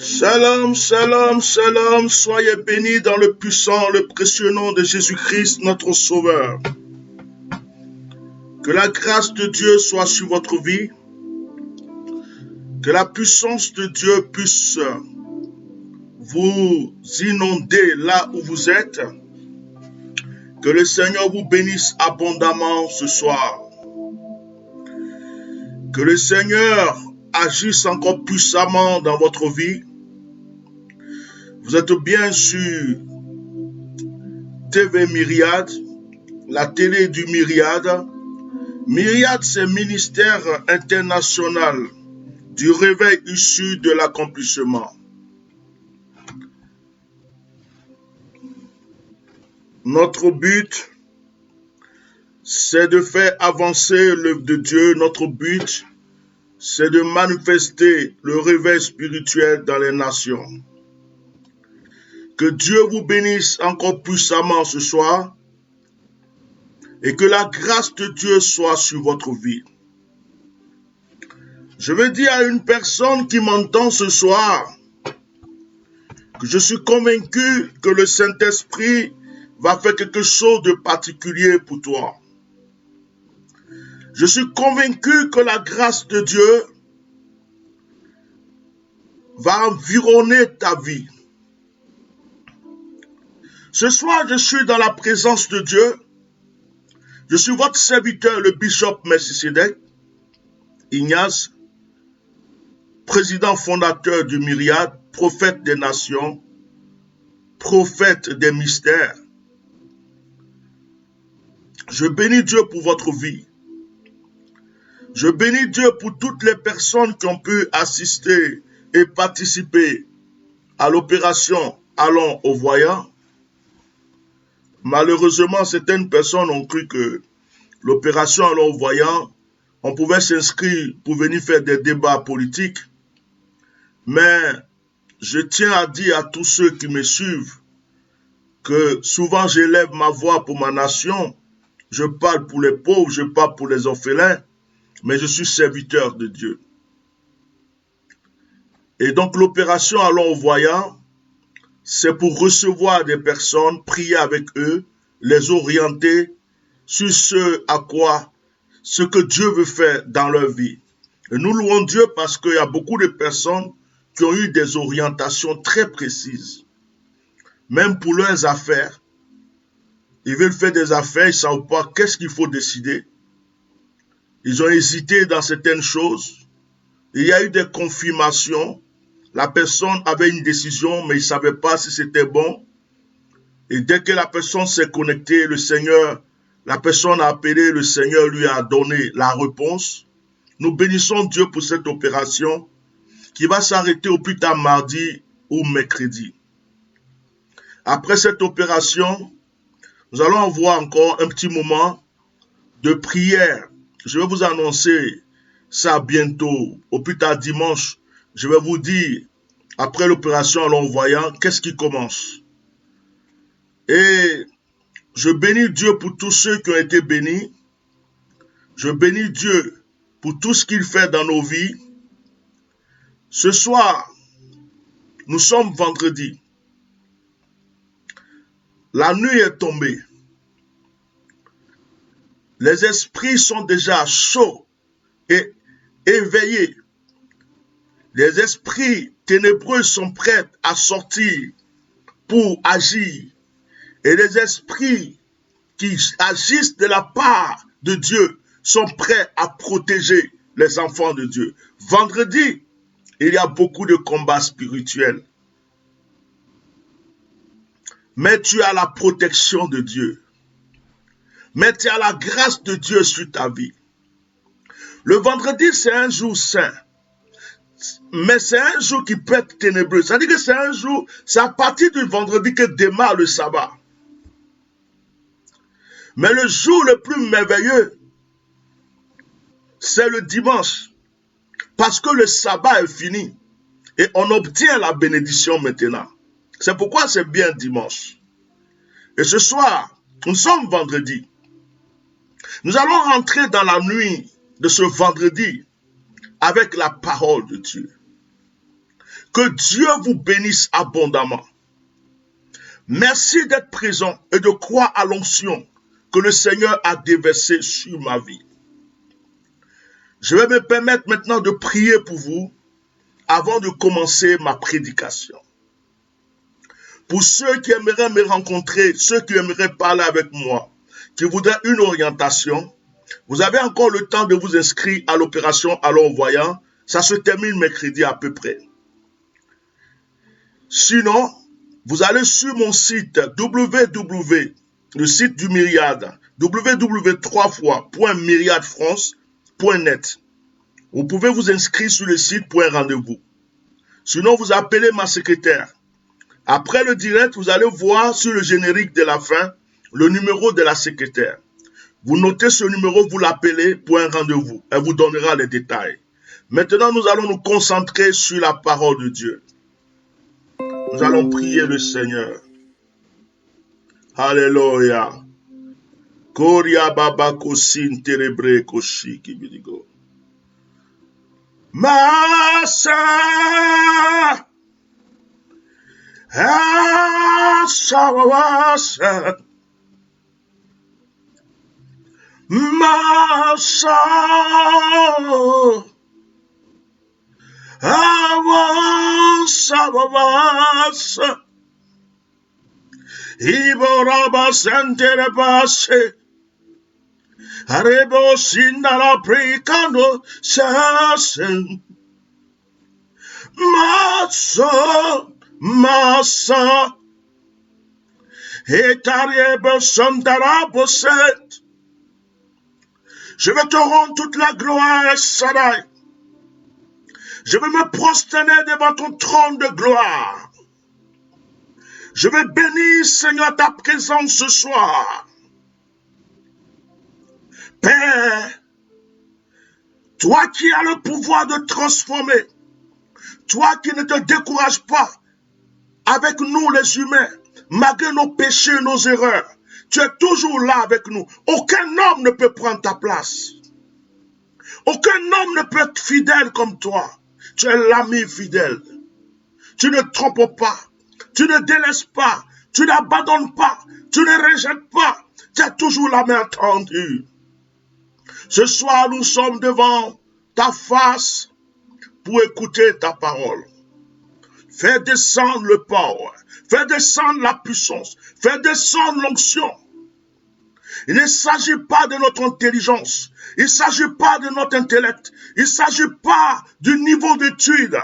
Shalom, shalom, shalom, soyez bénis dans le puissant, le précieux nom de Jésus-Christ, notre Sauveur. Que la grâce de Dieu soit sur votre vie, que la puissance de Dieu puisse vous inonder là où vous êtes, que le Seigneur vous bénisse abondamment ce soir, que le Seigneur agisse encore puissamment dans votre vie. Vous êtes bien sur TV Myriade, la télé du Myriade. Myriade, c'est ministère international du réveil issu de l'accomplissement. Notre but, c'est de faire avancer l'œuvre de Dieu. Notre but, c'est de manifester le réveil spirituel dans les nations. Que Dieu vous bénisse encore puissamment ce soir et que la grâce de Dieu soit sur votre vie. Je veux dire à une personne qui m'entend ce soir que je suis convaincu que le Saint-Esprit va faire quelque chose de particulier pour toi. Je suis convaincu que la grâce de Dieu va environner ta vie. Ce soir, je suis dans la présence de Dieu. Je suis votre serviteur, le bishop Melchisedec Ignace, président fondateur du Myriade, prophète des nations, prophète des mystères. Je bénis Dieu pour votre vie. Je bénis Dieu pour toutes les personnes qui ont pu assister et participer à l'opération Allons au voyant. Malheureusement, certaines personnes ont cru que l'opération Allons au voyant, on pouvait s'inscrire pour venir faire des débats politiques. Mais je tiens à dire à tous ceux qui me suivent que souvent j'élève ma voix pour ma nation. Je parle pour les pauvres, je parle pour les orphelins, mais je suis serviteur de Dieu. Et donc l'opération Allons au voyant, c'est pour recevoir des personnes, prier avec eux, les orienter sur ce que Dieu veut faire dans leur vie. Et nous louons Dieu parce qu'il y a beaucoup de personnes qui ont eu des orientations très précises. Même pour leurs affaires, ils veulent faire des affaires, ils ne savent pas qu'est-ce qu'il faut décider. Ils ont hésité dans certaines choses. Il y a eu des confirmations. La personne avait une décision, mais il ne savait pas si c'était bon. Et dès que la personne s'est connectée, la personne a appelé, le Seigneur lui a donné la réponse. Nous bénissons Dieu pour cette opération qui va s'arrêter au plus tard mardi ou mercredi. Après cette opération, nous allons avoir encore un petit moment de prière. Je vais vous annoncer ça bientôt, au plus tard dimanche. Je vais vous dire, après l'opération Allons au voyant, qu'est-ce qui commence. Et je bénis Dieu pour tous ceux qui ont été bénis. Je bénis Dieu pour tout ce qu'il fait dans nos vies. Ce soir, nous sommes vendredi. La nuit est tombée. Les esprits sont déjà chauds et éveillés. Les esprits ténébreux sont prêts à sortir pour agir. Et les esprits qui agissent de la part de Dieu sont prêts à protéger les enfants de Dieu. Vendredi, il y a beaucoup de combats spirituels. Mais tu as la protection de Dieu. Mais tu as la grâce de Dieu sur ta vie. Le vendredi, c'est un jour saint. Mais c'est un jour qui peut être ténébreux. C'est-à-dire que c'est à partir du vendredi que démarre le sabbat. Mais le jour le plus merveilleux, c'est le dimanche. Parce que le sabbat est fini. Et on obtient la bénédiction maintenant. C'est pourquoi c'est bien dimanche. Et ce soir, nous sommes vendredi. Nous allons rentrer dans la nuit de ce vendredi avec la parole de Dieu. Que Dieu vous bénisse abondamment. Merci d'être présent et de croire à l'onction que le Seigneur a déversée sur ma vie. Je vais me permettre maintenant de prier pour vous avant de commencer ma prédication. Pour ceux qui aimeraient me rencontrer, ceux qui aimeraient parler avec moi, qui voudraient une orientation, vous avez encore le temps de vous inscrire à l'opération Allons Voyant. Ça se termine mercredi à peu près. Sinon, vous allez sur mon site www, le site du Myriade, www.myriadefrance.net. Vous pouvez vous inscrire sur le site pour un rendez-vous. Sinon, vous appelez ma secrétaire. Après le direct, vous allez voir sur le générique de la fin le numéro de la secrétaire. Vous notez ce numéro, vous l'appelez pour un rendez-vous. Elle vous donnera les détails. Maintenant, nous allons nous concentrer sur la parole de Dieu. Nous allons prier le Seigneur. Alléluia. Koria baba kosin terebre koshi kibidigo. Masa. Asawasa. Masa. Avasa. Iboraba sentere base. Arebo sindara prekando sasen. Masa, masa. Etariebo sandara boset. Je vais te rendre toute la gloire, Sadai. Je vais me prosterner devant ton trône de gloire. Je vais bénir, Seigneur, ta présence ce soir. Père, toi qui as le pouvoir de transformer, toi qui ne te décourages pas avec nous les humains, malgré nos péchés et nos erreurs, tu es toujours là avec nous. Aucun homme ne peut prendre ta place. Aucun homme ne peut être fidèle comme toi. Tu es l'ami fidèle. Tu ne trompes pas. Tu ne délaisses pas. Tu n'abandonnes pas. Tu ne rejettes pas. Tu as toujours la main tendue. Ce soir, nous sommes devant ta face pour écouter ta parole. Fais descendre le power. Fais descendre la puissance. Fais descendre l'onction. Il ne s'agit pas de notre intelligence. Il ne s'agit pas de notre intellect. Il ne s'agit pas du niveau d'étude.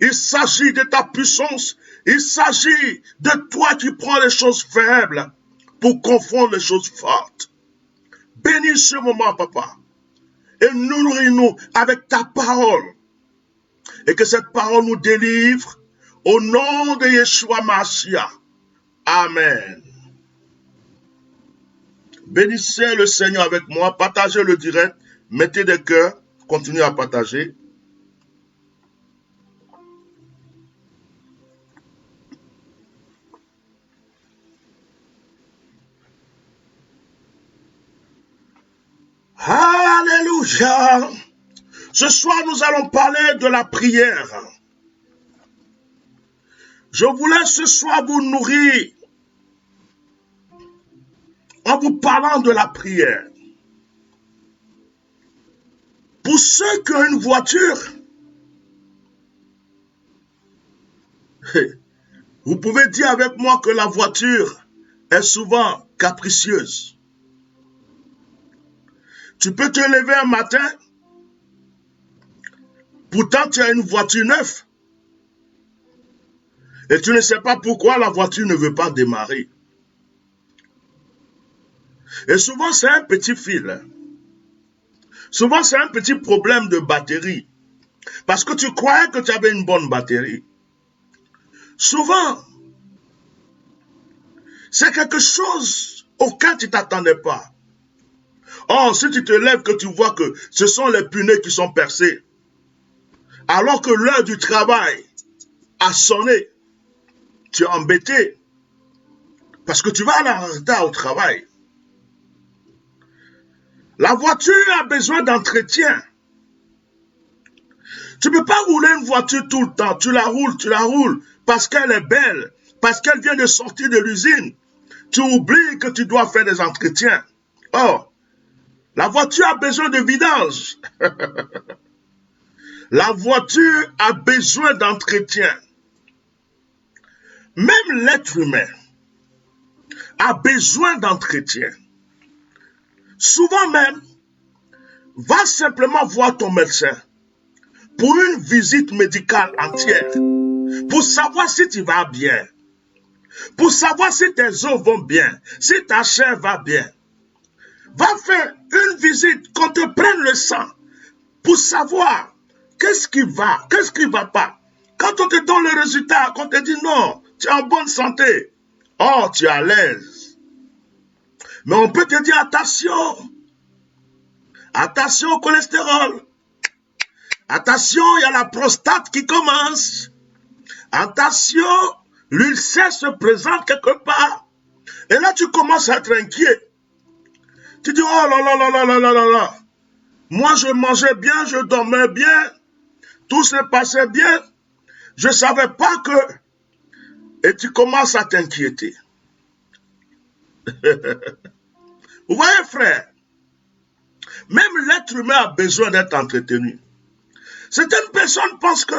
Il s'agit de ta puissance. Il s'agit de toi qui prends les choses faibles pour confondre les choses fortes. Bénis ce moment, papa. Et nourris-nous avec ta parole. Et que cette parole nous délivre au nom de Yeshua Mashiach. Amen. Bénissez le Seigneur avec moi. Partagez le direct. Mettez des cœurs. Continuez à partager. Alléluia. Ce soir, nous allons parler de la prière. Je voulais ce soir vous nourrir en vous parlant de la prière. Pour ceux qui ont une voiture, vous pouvez dire avec moi que la voiture est souvent capricieuse. Tu peux te lever un matin, pourtant tu as une voiture neuve, et tu ne sais pas pourquoi la voiture ne veut pas démarrer. Et souvent c'est un petit fil. Souvent c'est un petit problème de batterie. Parce que tu croyais que tu avais une bonne batterie. Souvent, c'est quelque chose auquel tu ne t'attendais pas. Or, si tu te lèves, que tu vois que ce sont les pneus qui sont percés, alors que l'heure du travail a sonné, tu es embêté parce que tu vas aller en retard au travail. La voiture a besoin d'entretien. Tu ne peux pas rouler une voiture tout le temps. Tu la roules parce qu'elle est belle, parce qu'elle vient de sortir de l'usine. Tu oublies que tu dois faire des entretiens. Oh, la voiture a besoin de vidange. La voiture a besoin d'entretien. Même l'être humain a besoin d'entretien. Souvent même, va simplement voir ton médecin pour une visite médicale entière, pour savoir si tu vas bien, pour savoir si tes os vont bien, si ta chair va bien. Va faire une visite, qu'on te prenne le sang, pour savoir qu'est-ce qui va pas. Quand on te donne le résultat, qu'on te dit non, tu es en bonne santé, oh, tu es à l'aise. Mais on peut te dire attention, attention au cholestérol, attention, il y a la prostate qui commence, attention, l'ulcère se présente quelque part. Et là, tu commences à être inquiet. Tu dis, oh là là là là là là là là. Moi, je mangeais bien, je dormais bien, tout se passait bien. Je ne savais pas que... Et tu commences à t'inquiéter. Vous voyez, frère, même l'être humain a besoin d'être entretenu. Certaines personnes pensent que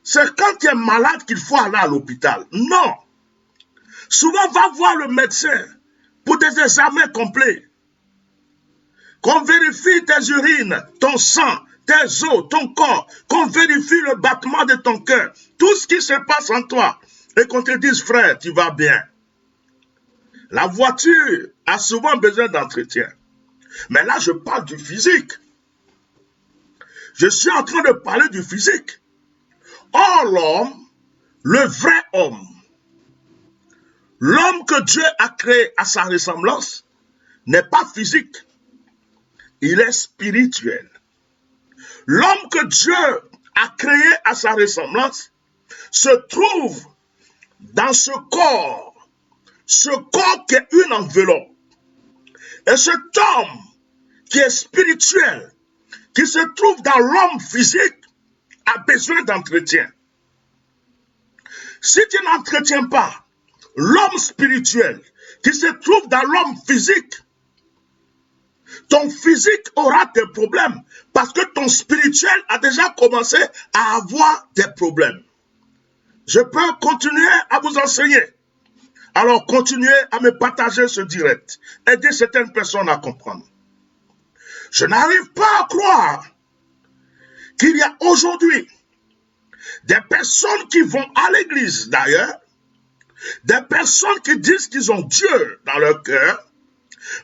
c'est quand tu es malade qu'il faut aller à l'hôpital. Non. Souvent, va voir le médecin pour des examens complets. Qu'on vérifie tes urines, ton sang, tes os, ton corps, qu'on vérifie le battement de ton cœur, tout ce qui se passe en toi, et qu'on te dise, frère, tu vas bien. La voiture a souvent besoin d'entretien. Mais là, je parle du physique. Je suis en train de parler du physique. Or, l'homme, le vrai homme, l'homme que Dieu a créé à sa ressemblance, n'est pas physique. Il est spirituel. L'homme que Dieu a créé à sa ressemblance se trouve dans ce corps qui est une enveloppe. Et cet homme qui est spirituel, qui se trouve dans l'homme physique, a besoin d'entretien. Si tu n'entretiens pas l'homme spirituel qui se trouve dans l'homme physique, ton physique aura des problèmes parce que ton spirituel a déjà commencé à avoir des problèmes. Je peux continuer à vous enseigner. Alors continuez à me partager ce direct. Aidez certaines personnes à comprendre. Je n'arrive pas à croire qu'il y a aujourd'hui des personnes qui vont à l'église d'ailleurs, des personnes qui disent qu'ils ont Dieu dans leur cœur,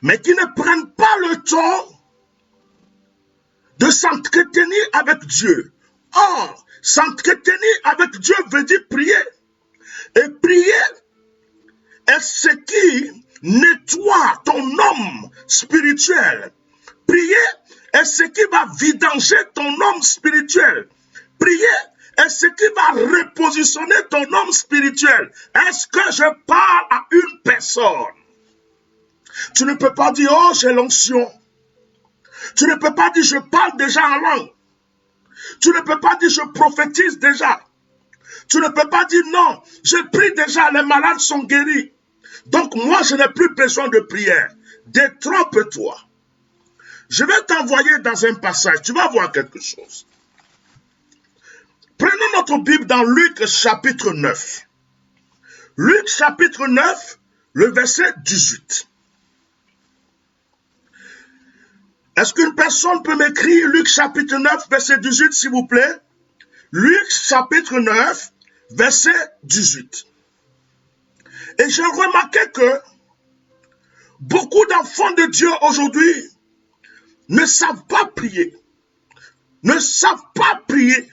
mais qui ne prennent pas le temps de s'entretenir avec Dieu. Or, s'entretenir avec Dieu veut dire prier. Et prier est ce qui nettoie ton homme spirituel. Prier est ce qui va vidanger ton homme spirituel. Prier est ce qui va repositionner ton homme spirituel. Est-ce que je parle à une personne? Tu ne peux pas dire, oh, j'ai l'onction. Tu ne peux pas dire, je parle déjà en langue. Tu ne peux pas dire, je prophétise déjà. Tu ne peux pas dire, non, je prie déjà, les malades sont guéris. Donc moi, je n'ai plus besoin de prière. Détrompe-toi. Je vais t'envoyer dans un passage, tu vas voir quelque chose. Prenons notre Bible dans Luc chapitre 9. Luc chapitre 9, le verset 18. Est-ce qu'une personne peut m'écrire Luc chapitre 9, verset 18, s'il vous plaît? Luc chapitre 9, verset 18. Et j'ai remarqué que beaucoup d'enfants de Dieu aujourd'hui ne savent pas prier. Ne savent pas prier.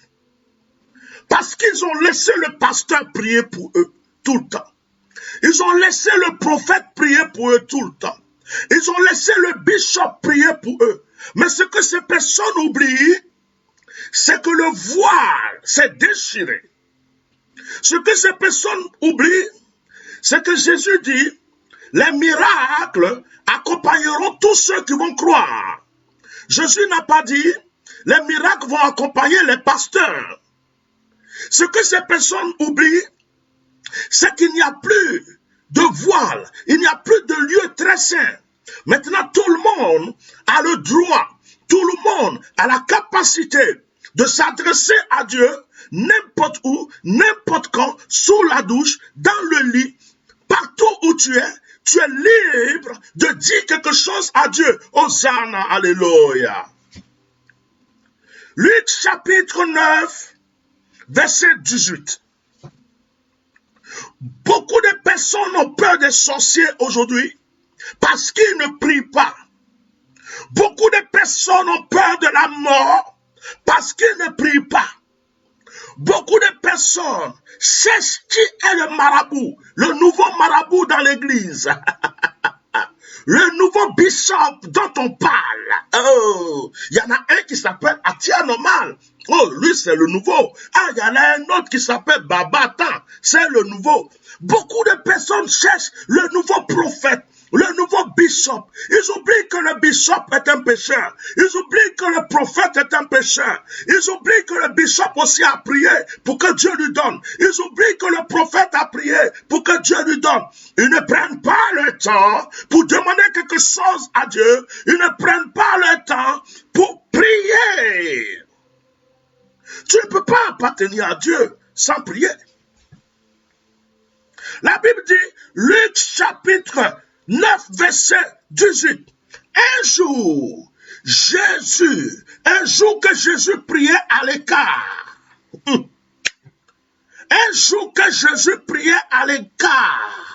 Parce qu'ils ont laissé le pasteur prier pour eux tout le temps. Ils ont laissé le prophète prier pour eux tout le temps. Ils ont laissé le bishop prier pour eux. Mais ce que ces personnes oublient, c'est que le voile s'est déchiré. Ce que ces personnes oublient, c'est que Jésus dit, les miracles accompagneront tous ceux qui vont croire. Jésus n'a pas dit, Les miracles vont accompagner les pasteurs. Ce que ces personnes oublient, c'est qu'il n'y a plus de voile, il n'y a plus de lieu très saint. Maintenant, tout le monde a le droit, tout le monde a la capacité de s'adresser à Dieu n'importe où, n'importe quand, sous la douche, dans le lit, partout où tu es libre de dire quelque chose à Dieu. Hosanna, alléluia. Luc chapitre 9, verset 18. Beaucoup de personnes ont peur des sorciers aujourd'hui parce qu'ils ne prient pas. Beaucoup de personnes ont peur de la mort parce qu'ils ne prient pas. Beaucoup de personnes cherchent qui est le marabout, le nouveau marabout dans l'église. Le nouveau bishop dont on parle. Oh, il y en a un qui s'appelle Atia Normal. Oh, lui c'est le nouveau. Ah, il y en a un autre qui s'appelle Babatan. C'est le nouveau. Beaucoup de personnes cherchent le nouveau prophète, le nouveau bishop. Ils oublient que le bishop est un pécheur. Ils oublient que le prophète est un pécheur. Ils oublient que le bishop aussi a prié pour que Dieu lui donne. Ils oublient que le prophète a prié pour que Dieu lui donne. Ils ne prennent pas le temps pour demander quelque chose à Dieu. Ils ne prennent pas le temps pour prier. Tu ne peux pas appartenir à Dieu sans prier. La Bible dit, Luc chapitre 9, verset 18. Un jour que Jésus priait à l'écart. Un jour que Jésus priait à l'écart.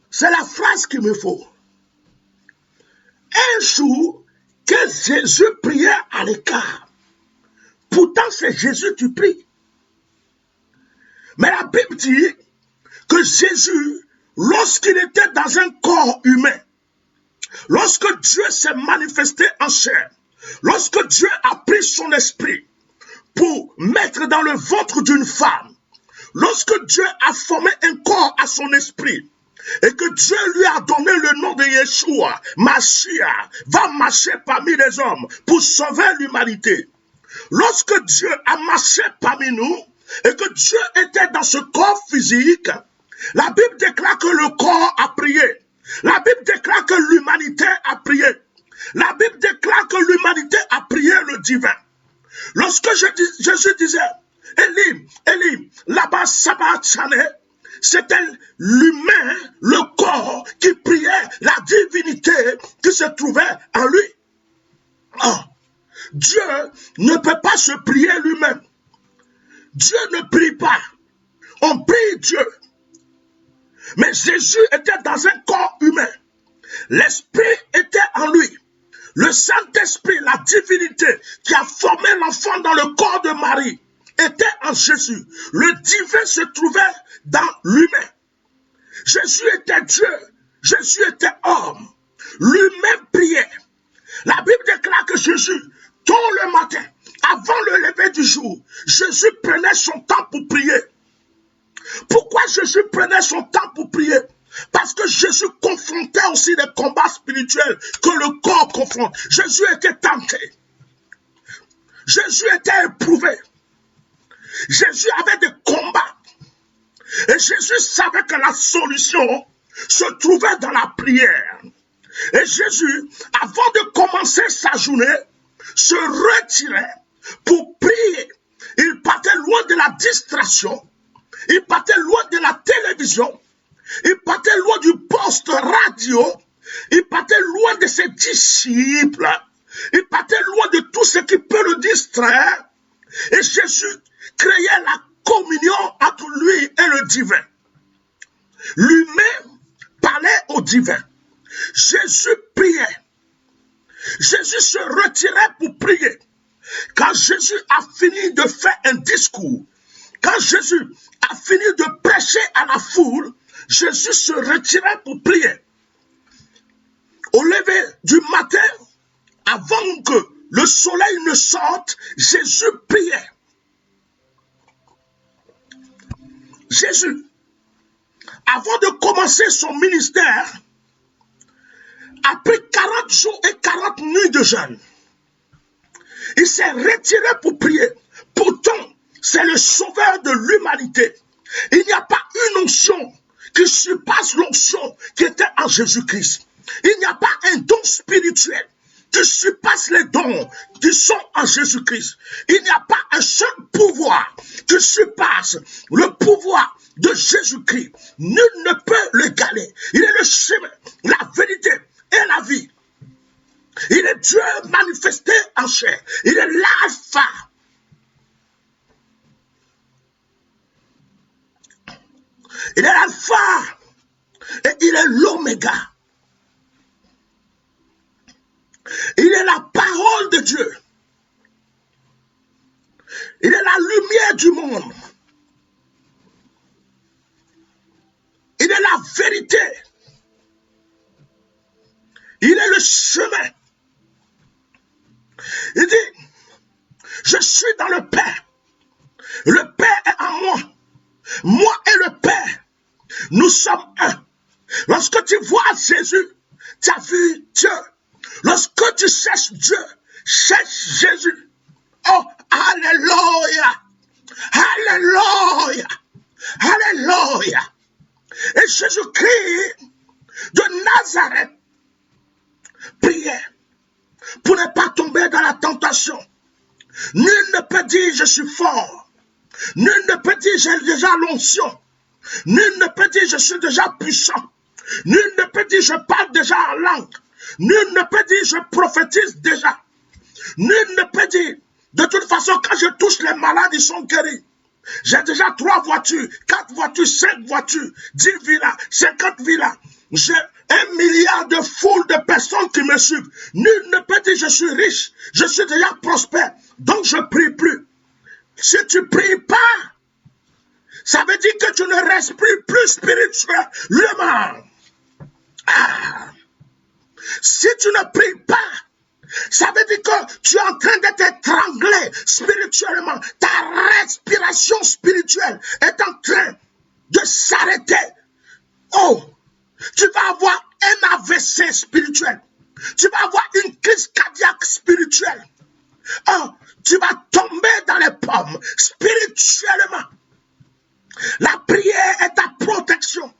C'est la phrase qu'il me faut. Un jour que Jésus priait à l'écart. Pourtant, c'est Jésus qui prie. Mais la Bible dit que Jésus, lorsqu'il était dans un corps humain, lorsque Dieu s'est manifesté en chair, lorsque Dieu a pris son esprit pour mettre dans le ventre d'une femme, lorsque Dieu a formé un corps à son esprit, et que Dieu lui a donné le nom de Yeshua, Mashiach, va marcher parmi les hommes pour sauver l'humanité. Lorsque Dieu a marché parmi nous, et que Dieu était dans ce corps physique, la Bible déclare que le corps a prié. La Bible déclare que l'humanité a prié. La Bible déclare que l'humanité a prié le divin. Lorsque Jésus disait, Elim, Elim, là-bas, Sabachane, c'était l'humain, le corps qui priait la divinité qui se trouvait en lui. Oh, Dieu ne peut pas se prier lui-même. Dieu ne prie pas. On prie Dieu. Mais Jésus était dans un corps humain. L'Esprit était en lui. Le Saint-Esprit, la divinité qui a formé l'enfant dans le corps de Marie, était en Jésus. Le divin se trouvait dans l'humain. Jésus était Dieu. Jésus était homme. Lui-même priait. La Bible déclare que Jésus, tôt le matin, avant le lever du jour, Jésus prenait son temps pour prier. Pourquoi Jésus prenait son temps pour prier? Parce que Jésus confrontait aussi des combats spirituels que le corps confronte. Jésus était tenté. Jésus était éprouvé. Jésus avait des combats. Et Jésus savait que la solution se trouvait dans la prière. Et Jésus, avant de commencer sa journée, se retirait pour prier. Il partait loin de la distraction. Il partait loin de la télévision. Il partait loin du poste radio. Il partait loin de ses disciples. Il partait loin de tout ce qui peut le distraire. Et Jésus créait la communion entre lui et le divin. Lui-même parlait au divin. Jésus priait. Jésus se retirait pour prier. Quand Jésus a fini de faire un discours, quand Jésus a fini de prêcher à la foule, Jésus se retirait pour prier. Au lever du matin, avant que le soleil ne sorte, Jésus priait. Jésus, avant de commencer son ministère, Après 40 jours et 40 nuits de jeûne, il s'est retiré pour prier. Pourtant, c'est le sauveur de l'humanité. Il n'y a pas une onction qui surpasse l'onction qui était en Jésus-Christ. Il n'y a pas un don spirituel qui surpasse les dons qui sont en Jésus-Christ. Il n'y a pas un seul pouvoir qui surpasse le pouvoir de Jésus-Christ. Nul ne peut l'égaler. Il est le chemin, la vérité et la vie. Il est Dieu manifesté en chair. Il est l'alpha. Il est l'alpha et il est l'oméga. Il est la parole de Dieu. Il est la lumière du monde. Il est la vérité. Il est le chemin. Il dit, je suis dans le Père. Le Père est en moi. Moi et le Père, nous sommes un. Lorsque tu vois Jésus, tu as vu Dieu. Lorsque tu cherches Dieu, cherche Jésus. Oh, alléluia. Alléluia. Alléluia. Et Jésus-Christ de Nazareth priait pour ne pas tomber dans la tentation. Nul ne peut dire je suis fort. Nul ne peut dire j'ai déjà l'onction. Nul ne peut dire je suis déjà puissant. Nul ne peut dire je parle déjà en langue. Nul ne peut dire je prophétise déjà. Nul ne peut dire de toute façon quand je touche les malades ils sont guéris. J'ai déjà 3 voitures, 4 voitures, 5 voitures, 10 villas, 50 villas. J'ai 1 milliard de foules de personnes qui me suivent. Nul ne peut dire je suis riche, je suis déjà prospère, donc je ne prie plus. Si tu ne pries pas, ça veut dire que tu ne respires plus spirituellement. Ah. Si tu ne pries pas, ça veut dire que tu es en train d'être étranglé spirituellement. Ta respiration spirituelle est en train de s'arrêter. Oh, tu vas avoir un AVC spirituel. Tu vas avoir une crise cardiaque spirituelle. Oh, tu vas tomber dans les pommes spirituellement. La prière est ta protection.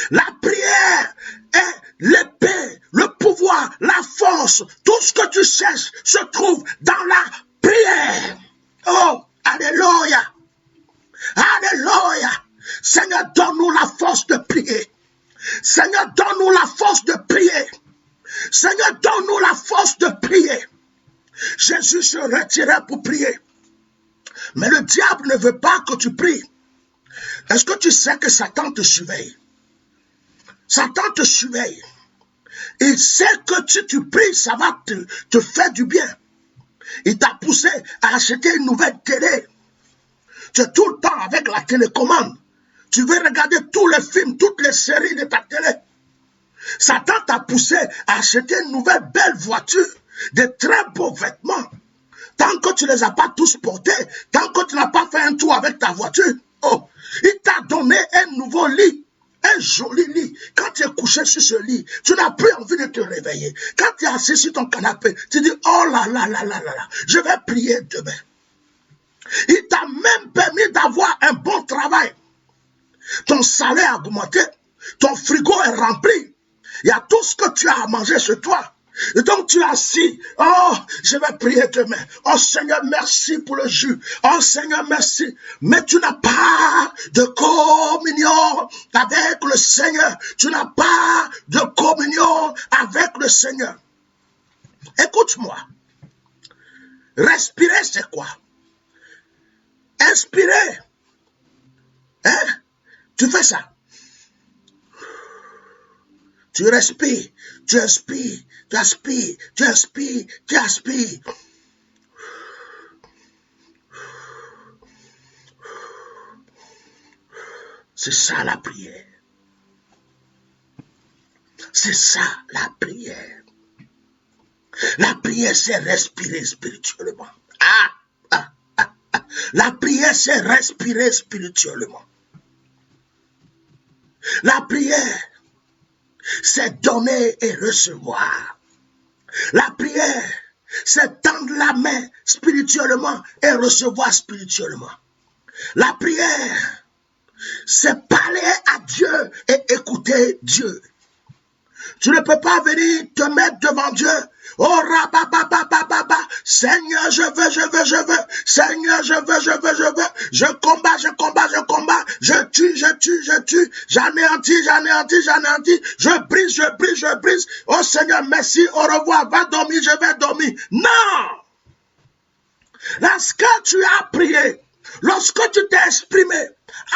La prière est l'épée, le pouvoir, la force. Tout ce que tu cherches se trouve dans la prière. Oh, alléluia. Alléluia. Seigneur, donne-nous la force de prier. Seigneur, donne-nous la force de prier. Seigneur, donne-nous la force de prier. Jésus se retirait pour prier. Mais le diable ne veut pas que tu pries. Est-ce que tu sais que Satan te surveille? Satan te surveille. Il sait que si tu pries, ça va te faire du bien. Il t'a poussé à acheter une nouvelle télé. Tu es tout le temps avec la télécommande. Tu veux regarder tous les films, toutes les séries de ta télé. Satan t'a poussé à acheter une nouvelle belle voiture, de très beaux vêtements. Tant que tu ne les as pas tous portés, tant que tu n'as pas fait un tour avec ta voiture, oh, il t'a donné un nouveau lit, un joli lit. Quand tu es couché sur ce lit, tu n'as plus envie de te réveiller. Quand tu es assis sur ton canapé, tu dis, oh là là là là là là, je vais prier demain. Il t'a même permis d'avoir un bon travail. Ton salaire a augmenté, ton frigo est rempli. Il y a tout ce que tu as à manger chez toi. Et donc tu es assis. Oh, je vais prier demain. Oh Seigneur, merci pour le jus. Oh Seigneur, merci. Mais tu n'as pas de communion avec le Seigneur. Tu n'as pas de communion avec le Seigneur. Écoute-moi. Respirer, c'est quoi? Inspirer. Hein? Tu fais ça. Tu respires, tu inspires, tu aspires, tu inspires, tu aspires. C'est ça la prière. C'est ça la prière. La prière, c'est respirer spirituellement. La prière, c'est respirer spirituellement. La prière, c'est donner et recevoir. La prière, c'est tendre la main spirituellement et recevoir spirituellement. La prière, c'est parler à Dieu et écouter Dieu. Tu ne peux pas venir te mettre devant Dieu. Oh, rabababababa. Seigneur, je veux. Seigneur, je veux. Je combat. Je tue. J'anéantis. Je brise. Oh Seigneur, merci, au revoir. Va dormir, je vais dormir. Non! Lorsque tu as prié, lorsque tu t'es exprimé,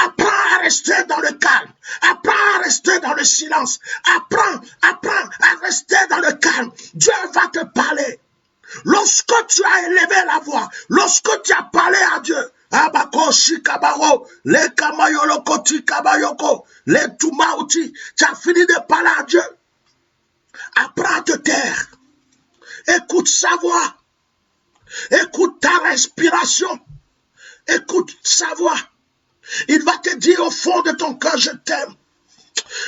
apprends à rester dans le calme. Apprends à rester dans le silence. Apprends à rester dans le calme. Dieu va te parler. Lorsque tu as élevé la voix, lorsque tu as parlé à Dieu, Abako Shikabaro, les Kamayolokoti Kabayoko, les Tumauti, tu as fini de parler à Dieu. Apprends à te taire. Écoute sa voix. Écoute ta respiration. Écoute sa voix. Il va te dire au fond de ton cœur, je t'aime.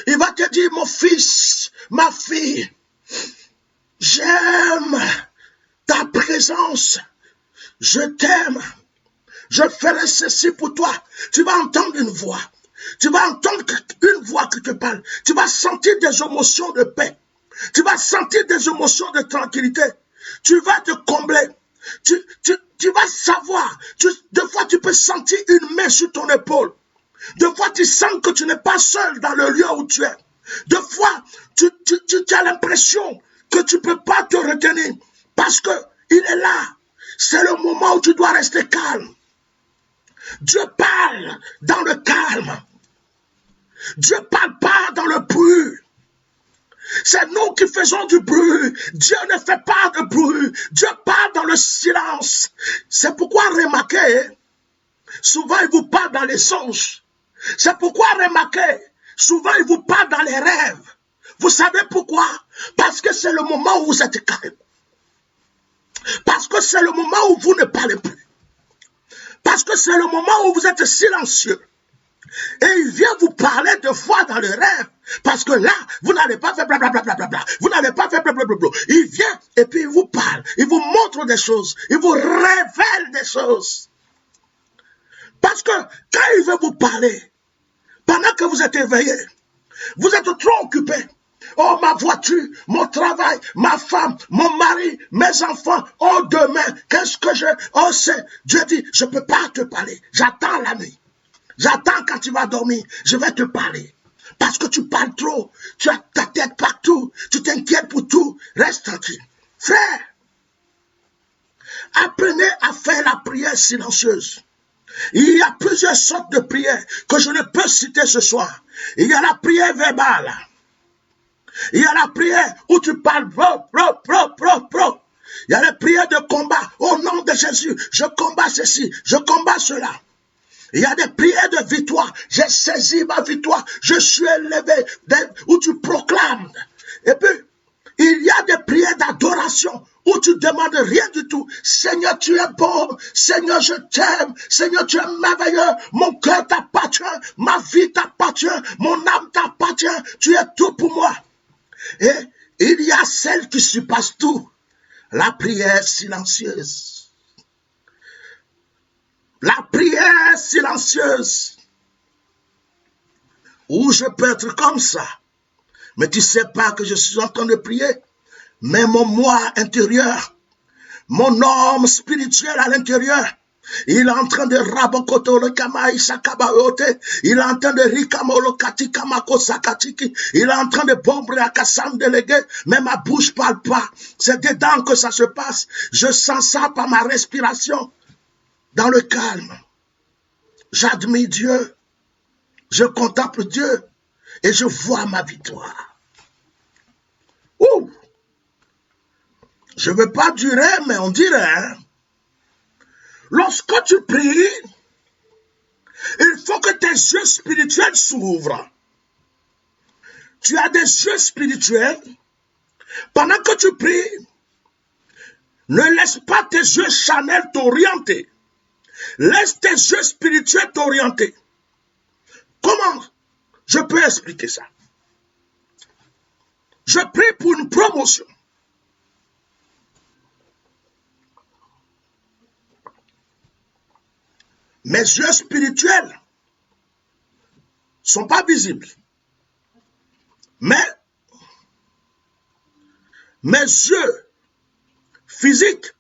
Il va te dire, mon fils, ma fille, j'aime ta présence. Je t'aime. Je ferai ceci pour toi. Tu vas entendre une voix. Tu vas entendre une voix qui te parle. Tu vas sentir des émotions de paix. Tu vas sentir des émotions de tranquillité. Tu vas te combler. Tu vas savoir. Des fois, tu peux sentir une main sur ton épaule. Des fois, tu sens que tu n'es pas seul dans le lieu où tu es. Des fois, tu as l'impression que tu ne peux pas te retenir parce qu'il est là. C'est le moment où tu dois rester calme. Dieu parle dans le calme. Dieu ne parle pas dans le bruit. C'est nous qui faisons du bruit. Dieu ne fait pas de bruit. Dieu parle dans le silence. C'est pourquoi remarquez, souvent il vous parle dans les songes. C'est pourquoi remarquez, souvent il vous parle dans les rêves. Vous savez pourquoi? Parce que c'est le moment où vous êtes calme. Parce que c'est le moment où vous ne parlez plus. Parce que c'est le moment où vous êtes silencieux. Et il vient vous parler de foi dans le rêve. Parce que là, vous n'allez pas faire blablabla. Vous n'allez pas faire blablabla. Il vient et puis il vous parle. Il vous montre des choses. Il vous révèle des choses. Parce que quand il veut vous parler, pendant que vous êtes éveillé, vous êtes trop occupé. Oh, ma voiture, mon travail, ma femme, mon mari, mes enfants. Oh, demain, qu'est-ce que je... Oh, c'est... Dieu dit, je ne peux pas te parler. J'attends la nuit. J'attends quand tu vas dormir. Je vais te parler. Parce que tu parles trop. Tu as ta tête partout. Tu t'inquiètes pour tout. Reste tranquille. Frère, apprenez à faire la prière silencieuse. Il y a plusieurs sortes de prières que je ne peux citer ce soir. Il y a la prière verbale. Il y a la prière où tu parles pro. Il y a la prière de combat. Au nom de Jésus, je combats ceci, je combats cela. Il y a des prières de victoire. J'ai saisi ma victoire. Je suis élevé. Où tu proclames. Et puis, il y a des prières d'adoration où tu ne demandes rien du tout. Seigneur, tu es bon. Seigneur, je t'aime. Seigneur, tu es merveilleux. Mon cœur t'appartient. Ma vie t'appartient. Mon âme t'appartient. Tu es tout pour moi. Et il y a celle qui surpasse tout. La prière silencieuse. La prière silencieuse. Où je peux être comme ça. Mais tu ne sais pas que je suis en train de prier. Mais mon moi intérieur, mon homme spirituel à l'intérieur, il est en train de rabokoto le kamaï sakabaote. Il est en train de rikamolo katikamako sakatiki. Il est en train de bomber à kassam délégué. Mais ma bouche parle pas. C'est dedans que ça se passe. Je sens ça par ma respiration. Dans le calme, j'admire Dieu, je contemple Dieu et je vois ma victoire. Ouh! Je ne veux pas durer, mais on dirait, hein? Lorsque tu pries, il faut que tes yeux spirituels s'ouvrent. Tu as des yeux spirituels. Pendant que tu pries, ne laisse pas tes yeux charnels t'orienter. Laisse tes yeux spirituels t'orienter. Comment je peux expliquer ça? Je prie pour une promotion. Mes yeux spirituels ne sont pas visibles. Mais mes yeux physiques,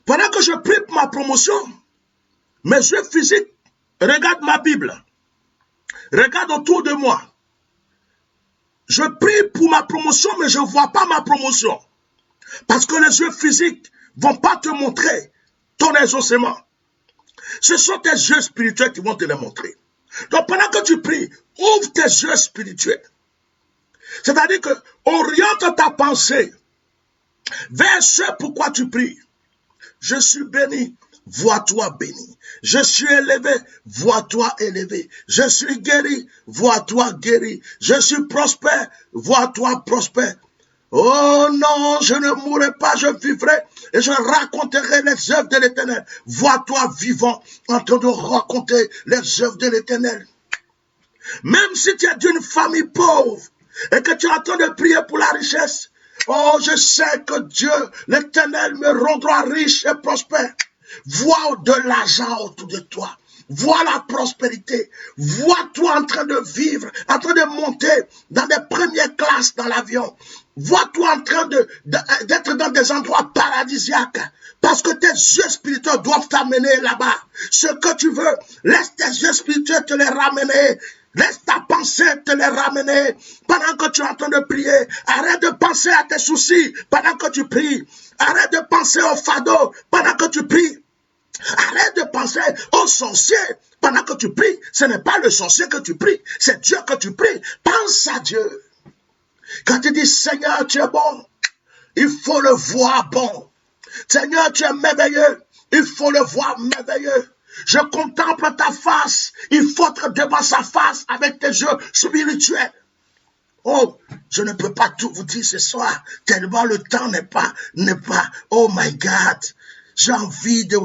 pendant que je prie pour ma promotion, mes yeux physiques regardent ma Bible, regardent autour de moi. Je prie pour ma promotion, mais je ne vois pas ma promotion. Parce que les yeux physiques ne vont pas te montrer ton exaucement. Ce sont tes yeux spirituels qui vont te les montrer. Donc pendant que tu pries, ouvre tes yeux spirituels. C'est-à-dire que oriente ta pensée vers ce pourquoi tu pries. Je suis béni, vois-toi béni. Je suis élevé, vois-toi élevé. Je suis guéri, vois-toi guéri. Je suis prospère, vois-toi prospère. Oh non, je ne mourrai pas, je vivrai et je raconterai les œuvres de l'Éternel. Vois-toi vivant en train de raconter les œuvres de l'Éternel. Même si tu es d'une famille pauvre et que tu es en train de prier pour la richesse, oh, je sais que Dieu, l'Éternel, me rendra riche et prospère. Vois de l'argent autour de toi. Vois la prospérité. Vois-toi en train de vivre, en train de monter dans des premières classes dans l'avion. Vois-toi en train d'être dans des endroits paradisiaques. Parce que tes yeux spirituels doivent t'amener là-bas. Ce que tu veux, laisse tes yeux spirituels te les ramener. Laisse ta pensée te les ramener pendant que tu es en train de prier. Arrête de penser à tes soucis pendant que tu pries. Arrête de penser au fardeau pendant que tu pries. Arrête de penser au sorcier pendant que tu pries. Ce n'est pas le sorcier que tu pries, c'est Dieu que tu pries. Pense à Dieu. Quand tu dis Seigneur, tu es bon, il faut le voir bon. Seigneur, tu es merveilleux, il faut le voir merveilleux. Je contemple ta face, il faut être devant sa face avec tes yeux spirituels. Oh, je ne peux pas tout vous dire ce soir, tellement le temps n'est pas, oh my God. J'ai envie de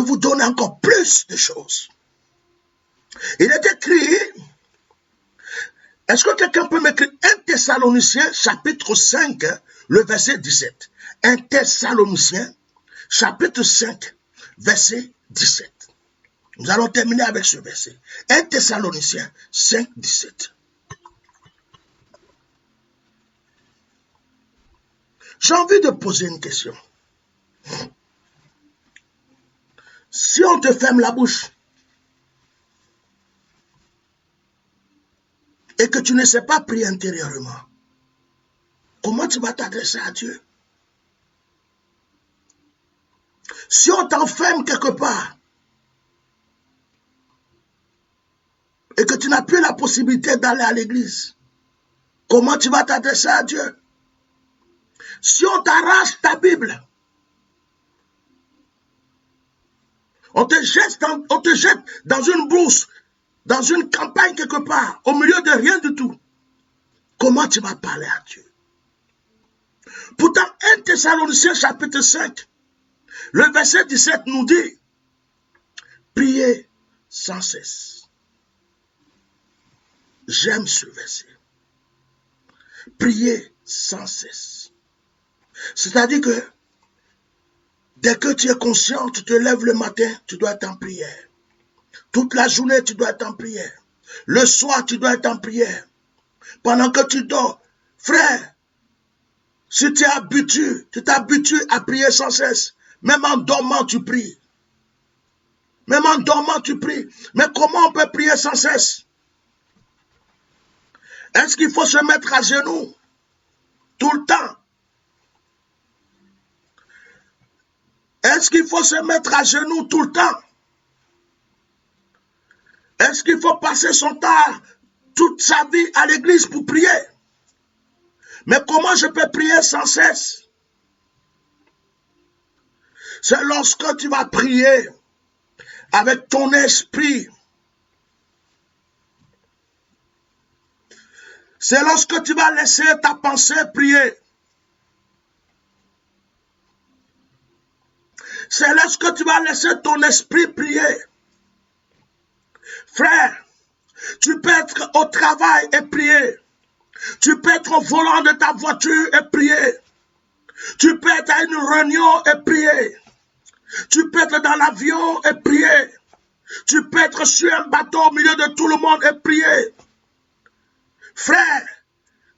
vous donner encore plus de choses. Il est écrit, est-ce que quelqu'un peut m'écrire 1 Thessaloniciens chapitre 5, le verset 17. 1 Thessaloniciens chapitre 5, verset 17. Nous allons terminer avec ce verset. 1 Thessaloniciens 5, 17. J'ai envie de poser une question. Si on te ferme la bouche et que tu ne sais pas prier intérieurement, comment tu vas t'adresser à Dieu? Si on t'enferme quelque part et que tu n'as plus la possibilité d'aller à l'église, comment tu vas t'adresser à Dieu? Si on t'arrache ta Bible, on te jette dans une brousse, dans une campagne quelque part, au milieu de rien du tout, comment tu vas parler à Dieu? Pourtant, 1 Thessaloniciens chapitre 5, le verset 17 nous dit, priez sans cesse. J'aime ce verset. Priez sans cesse. C'est-à-dire que dès que tu es conscient, tu te lèves le matin, tu dois être en prière. Toute la journée, tu dois être en prière. Le soir, tu dois être en prière. Pendant que tu dors, frère, si tu t'habitues à prier sans cesse. Même en dormant, tu pries. Même en dormant, tu pries. Mais comment on peut prier sans cesse? Est-ce qu'il faut se mettre à genoux tout le temps? Est-ce qu'il faut se mettre à genoux tout le temps? Est-ce qu'il faut passer son temps, toute sa vie à l'église pour prier? Mais comment je peux prier sans cesse? C'est lorsque tu vas prier avec ton esprit. C'est lorsque tu vas laisser ta pensée prier. C'est lorsque tu vas laisser ton esprit prier. Frère, Tu peux être au travail et prier. Tu peux être au volant de ta voiture et prier. Tu peux être à une réunion et prier. Tu peux être dans l'avion et prier. Tu peux être sur un bateau au milieu de tout le monde et prier. Frère,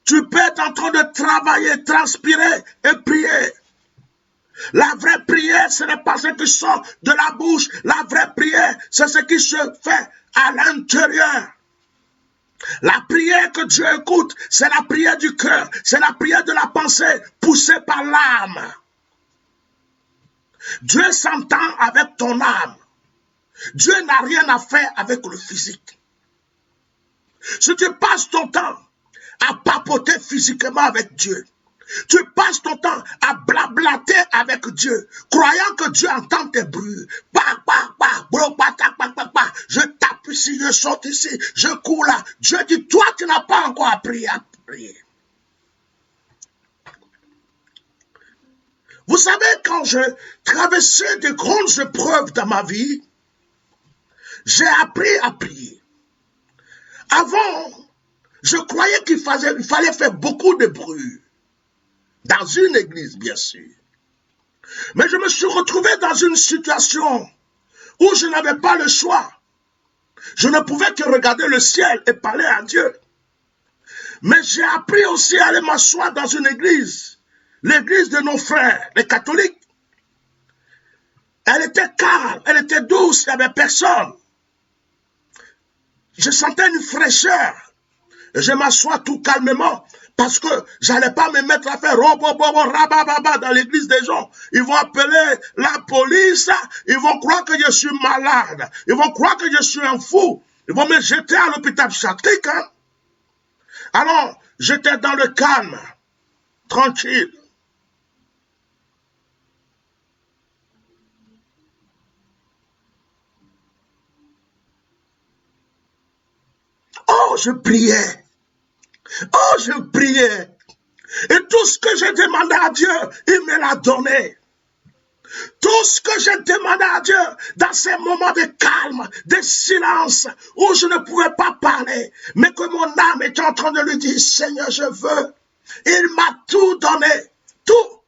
tu peux être en train de travailler, transpirer et prier. La vraie prière, ce n'est pas ce qui sort de la bouche. La vraie prière, c'est ce qui se fait à l'intérieur. La prière que Dieu écoute, c'est la prière du cœur. C'est la prière de la pensée poussée par l'âme. Dieu s'entend avec ton âme. Dieu n'a rien à faire avec le physique. Si tu passes ton temps à papoter physiquement avec Dieu, tu passes ton temps à blablater avec Dieu, croyant que Dieu entend tes bruits. Je tape ici, je saute ici, je cours là. Dieu dit, toi, tu n'as pas encore appris à prier. Vous savez, quand je traversais de grandes épreuves dans ma vie, j'ai appris à prier. Avant, je croyais qu'il fallait faire beaucoup de bruit. Dans une église, bien sûr. Mais je me suis retrouvé dans une situation où je n'avais pas le choix. Je ne pouvais que regarder le ciel et parler à Dieu. Mais j'ai appris aussi à aller m'asseoir dans une église. L'église de nos frères, les catholiques. Elle était calme, elle était douce, il n'y avait personne. Je sentais une fraîcheur. Et je m'assois tout calmement. Parce que je n'allais pas me mettre à faire rabababa dans l'église des gens. Ils vont appeler la police. Ils vont croire que je suis malade. Ils vont croire que je suis un fou. Ils vont me jeter à l'hôpital psychiatrique. Hein? Alors, j'étais dans le calme. Tranquille. Oh, je priais. Oh, je priais. Et tout ce que j'ai demandé à Dieu, il me l'a donné. Tout ce que j'ai demandé à Dieu dans ces moments de calme, de silence, où je ne pouvais pas parler, mais que mon âme était en train de lui dire, Seigneur, je veux. Il m'a tout donné. Tout.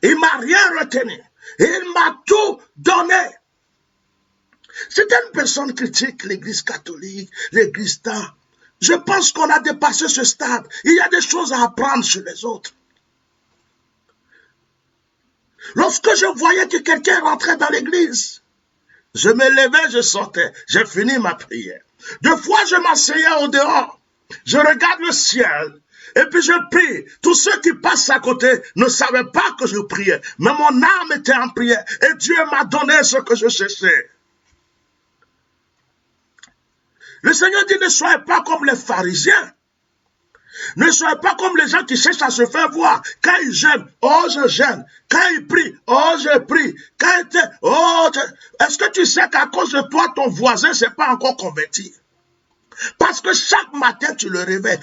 Il ne m'a rien retenu. Il m'a tout donné. Certaines personnes critiquent l'église catholique, l'église temps. Je pense qu'on a dépassé ce stade. Il y a des choses à apprendre sur les autres. Lorsque je voyais que quelqu'un rentrait dans l'église, je me levais, je sortais. J'ai fini ma prière. Deux fois, je m'asseyais au dehors. Je regarde le ciel. Et puis je prie. Tous ceux qui passent à côté ne savaient pas que je priais. Mais mon âme était en prière. Et Dieu m'a donné ce que je cherchais. Le Seigneur dit, ne soyez pas comme les pharisiens. Ne soyez pas comme les gens qui cherchent à se faire voir. Quand ils jeûnent, oh je jeûne. Quand ils prient, oh je prie. Quand ils Est-ce que tu sais qu'à cause de toi, ton voisin ne s'est pas encore converti? Parce que chaque matin, tu le réveilles.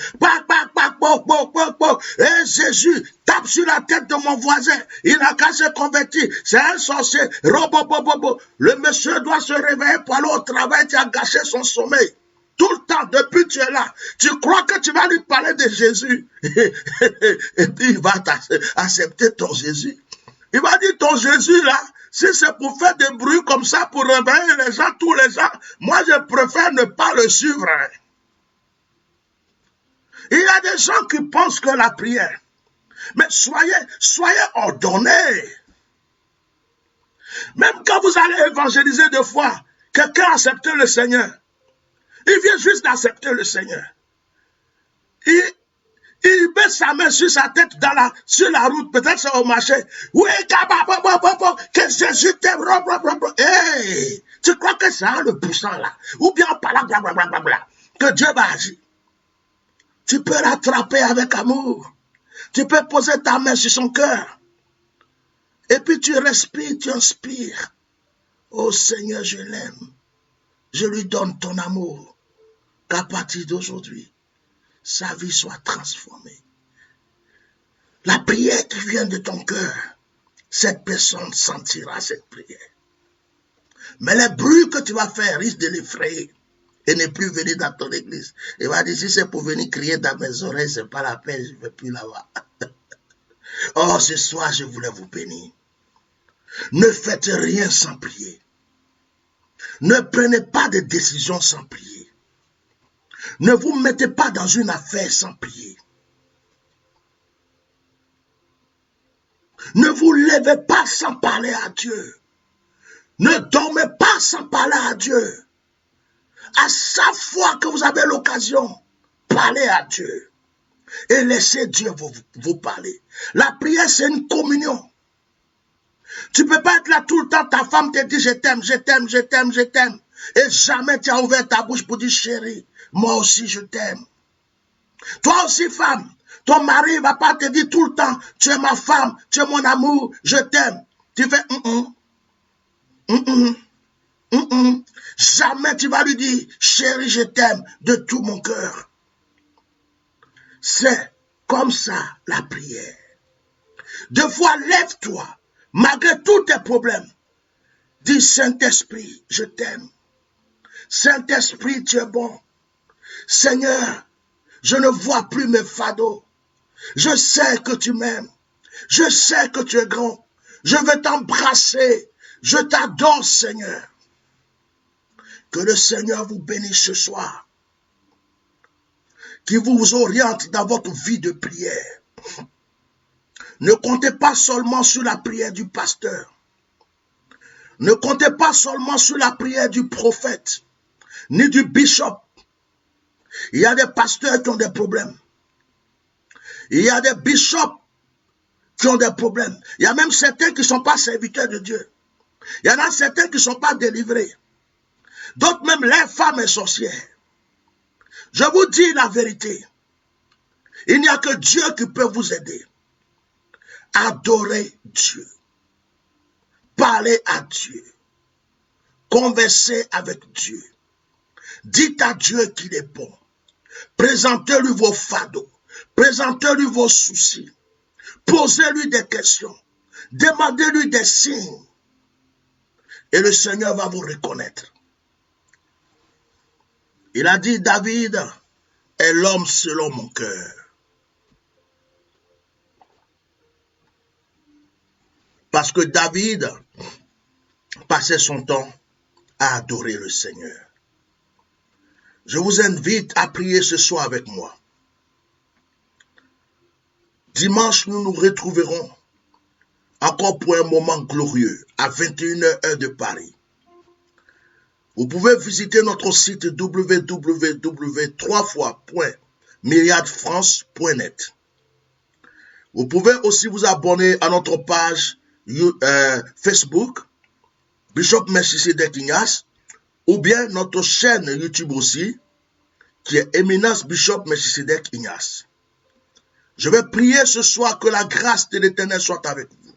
Et Jésus tape sur la tête de mon voisin. Il n'a qu'à se convertir. C'est un sorcier. Le monsieur doit se réveiller pour aller au travail. Tu as gâché son sommeil. Tout le temps, depuis que tu es là, tu crois que tu vas lui parler de Jésus. Et puis il va accepter ton Jésus. Il va dire, ton Jésus là, si c'est pour faire des bruits comme ça, pour réveiller les gens, tous les gens, moi je préfère ne pas le suivre. Il y a des gens qui pensent que la prière, mais soyez ordonnés. Même quand vous allez évangéliser deux fois, quelqu'un a accepté le Seigneur. Il vient juste d'accepter le Seigneur. Il met sa main sur sa tête sur la route, peut-être c'est au marché. Oui, que Jésus t'aime. Hey, tu crois que c'est le puissant là? Ou bien par là, que Dieu va agir. Tu peux l'attraper avec amour. Tu peux poser ta main sur son cœur. Et puis tu respires, tu inspires. Oh Seigneur, je l'aime. Je lui donne ton amour. Qu'à partir d'aujourd'hui, sa vie soit transformée. La prière qui vient de ton cœur, cette personne sentira cette prière. Mais les bruits que tu vas faire risquent de l'effrayer. et ne plus venir dans ton église. Il va dire, si c'est pour venir crier dans mes oreilles, c'est pas la peine, je ne vais plus là-bas. Oh, ce soir, je voulais vous bénir. Ne faites rien sans prier. Ne prenez pas de décisions sans prier. Ne vous mettez pas dans une affaire sans prier. Ne vous levez pas sans parler à Dieu. Ne dormez pas sans parler à Dieu. À chaque fois que vous avez l'occasion, parlez à Dieu. Et laissez Dieu vous parler. La prière, c'est une communion. Tu ne peux pas être là tout le temps, ta femme te dit je t'aime, je t'aime, je t'aime, je t'aime. Et jamais tu as ouvert ta bouche pour dire chérie, moi aussi je t'aime. Toi aussi femme, ton mari ne va pas te dire tout le temps, tu es ma femme, tu es mon amour, je t'aime. Tu fais Jamais tu vas lui dire chérie je t'aime de tout mon cœur. C'est comme ça la prière. Deux fois lève-toi. Malgré tous tes problèmes, dis Saint-Esprit, je t'aime. Saint-Esprit, tu es bon. Seigneur, je ne vois plus mes fardeaux. Je sais que tu m'aimes. Je sais que tu es grand. Je veux t'embrasser. Je t'adore, Seigneur. Que le Seigneur vous bénisse ce soir. Qu'il vous oriente dans votre vie de prière. Ne comptez pas seulement sur la prière du pasteur. Ne comptez pas seulement sur la prière du prophète, ni du bishop. Il y a des pasteurs qui ont des problèmes. Il y a des bishops qui ont des problèmes. Il y a même certains qui ne sont pas serviteurs de Dieu. Il y en a certains qui ne sont pas délivrés. D'autres même, les femmes et sorcières. Je vous dis la vérité. Il n'y a que Dieu qui peut vous aider. Adorez Dieu. Parlez à Dieu. Conversez avec Dieu. Dites à Dieu qu'il est bon. Présentez-lui vos fardeaux. Présentez-lui vos soucis. Posez-lui des questions. Demandez-lui des signes. Et le Seigneur va vous reconnaître. Il a dit, David est l'homme selon mon cœur. Parce que David passait son temps à adorer le Seigneur. Je vous invite à prier ce soir avec moi. Dimanche, nous nous retrouverons encore pour un moment glorieux à 21h heure de Paris. Vous pouvez visiter notre site www.myriadefrance.net. Vous pouvez aussi vous abonner à notre page Facebook, Bishop Melchisedec Ignace, ou bien notre chaîne YouTube aussi, qui est Éminence Bishop Melchisedec Ignace. Je vais prier ce soir que la grâce de l'Éternel soit avec vous.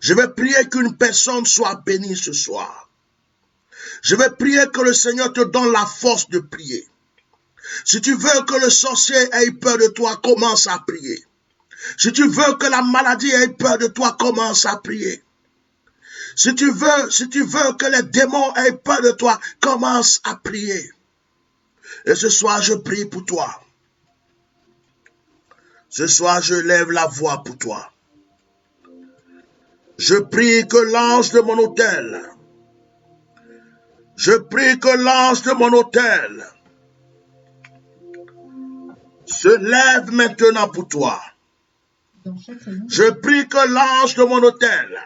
Je vais prier qu'une personne soit bénie ce soir. Je vais prier que le Seigneur te donne la force de prier. Si tu veux que le sorcier ait peur de toi, commence à prier. Si tu veux que la maladie ait peur de toi, commence à prier. Si tu veux que les démons aient peur de toi, commence à prier. Et ce soir, je prie pour toi. Ce soir, je lève la voix pour toi. Je prie que l'ange de mon autel, se lève maintenant pour toi. Je prie que l'ange de mon autel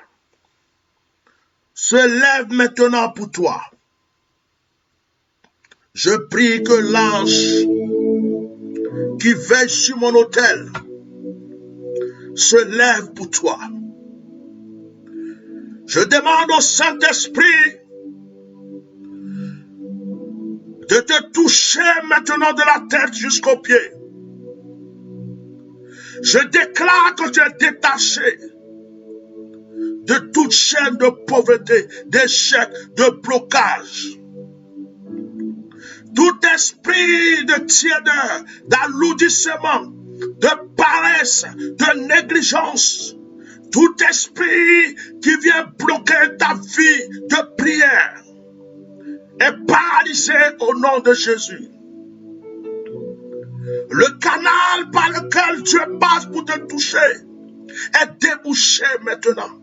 se lève maintenant pour toi. Je prie que l'ange qui veille sur mon autel se lève pour toi. Je demande au Saint-Esprit de te toucher maintenant de la tête jusqu'aux pieds. Je déclare que tu es détaché de toute chaîne de pauvreté, d'échec, de blocage. Tout esprit de tiédeur, d'alourdissement, de paresse, de négligence, tout esprit qui vient bloquer ta vie de prière, est paralysé au nom de Jésus. Le canal par lequel Dieu passe pour te toucher est débouché maintenant.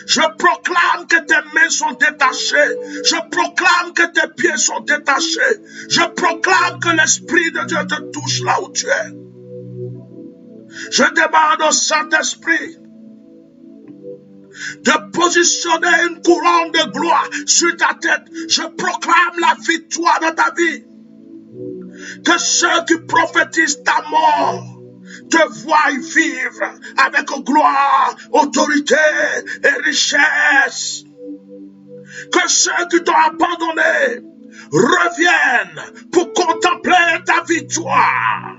Je proclame que tes mains sont détachées. Je proclame que tes pieds sont détachés. Je proclame que l'Esprit de Dieu te touche là où tu es. Je demande au Saint-Esprit de positionner une couronne de gloire sur ta tête. Je proclame la victoire dans ta vie. Que ceux qui prophétisent ta mort te voient vivre avec gloire, autorité et richesse. Que ceux qui t'ont abandonné reviennent pour contempler ta victoire.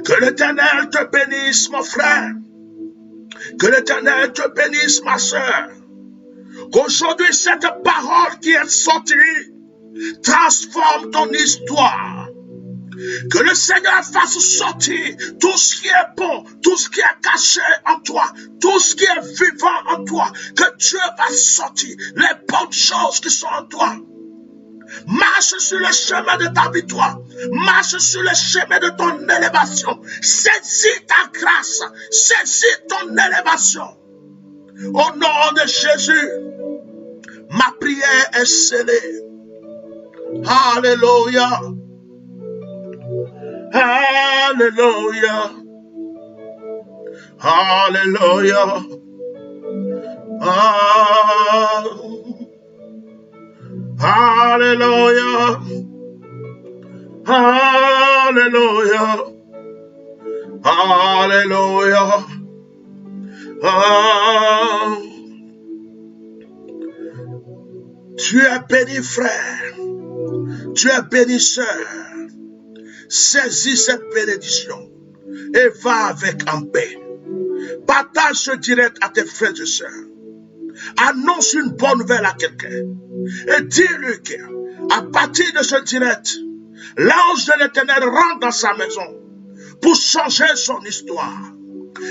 Que l'Éternel te bénisse, mon frère. Que l'Éternel te bénisse, ma soeur. Qu'aujourd'hui, cette parole qui est sortie transforme ton histoire. Que le Seigneur fasse sortir tout ce qui est bon, tout ce qui est caché en toi, tout ce qui est vivant en toi. Que Dieu va sortir les bonnes choses qui sont en toi. Marche sur le chemin de ta victoire. Marche sur le chemin de ton élévation. Saisis ta grâce. Saisis ton élévation. Au nom de Jésus, ma prière est scellée. Alléluia. Alléluia. Alléluia. Alléluia. Alléluia. Alléluia. Tu es béni, frère. Tu es béni, sœur. Saisis cette bénédiction et va avec en paix. Partage ce direct à tes frères et sœurs. Annonce une bonne nouvelle à quelqu'un et dis-lui qu'à partir de ce direct, l'ange de l'Éternel rentre dans sa maison pour changer son histoire.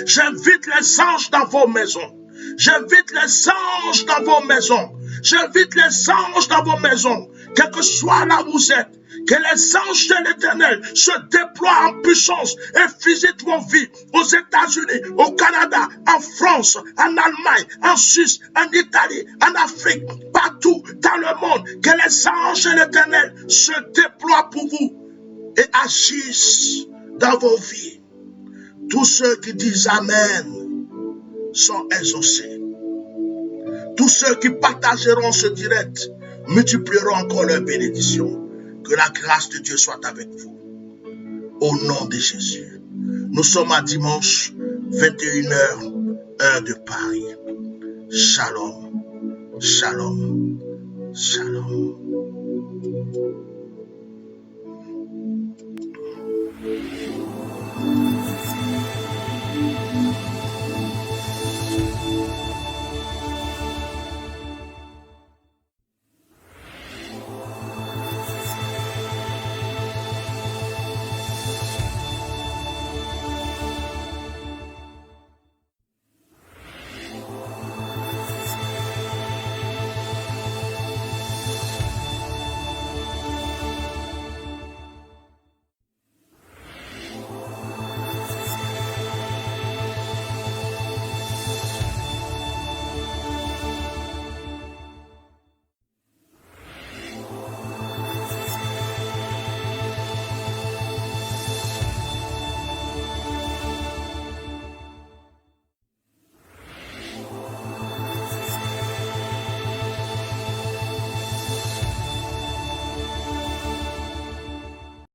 J'invite les anges dans vos maisons. J'invite les anges dans vos maisons. J'invite les anges dans vos maisons. Quel que soit là où vous êtes, que les anges de l'Éternel se déploient en puissance et visitent vos vies aux États-Unis, au Canada, en France, en Allemagne, en Suisse, en Italie, en Afrique, partout dans le monde. Que les anges de l'Éternel se déploient pour vous et agissent dans vos vies. Tous ceux qui disent Amen sont exaucés. Tous ceux qui partageront ce direct multiplieront encore leurs bénédictions. Que la grâce de Dieu soit avec vous. Au nom de Jésus. Nous sommes à dimanche, 21h, heure de Paris. Shalom. Shalom. Shalom.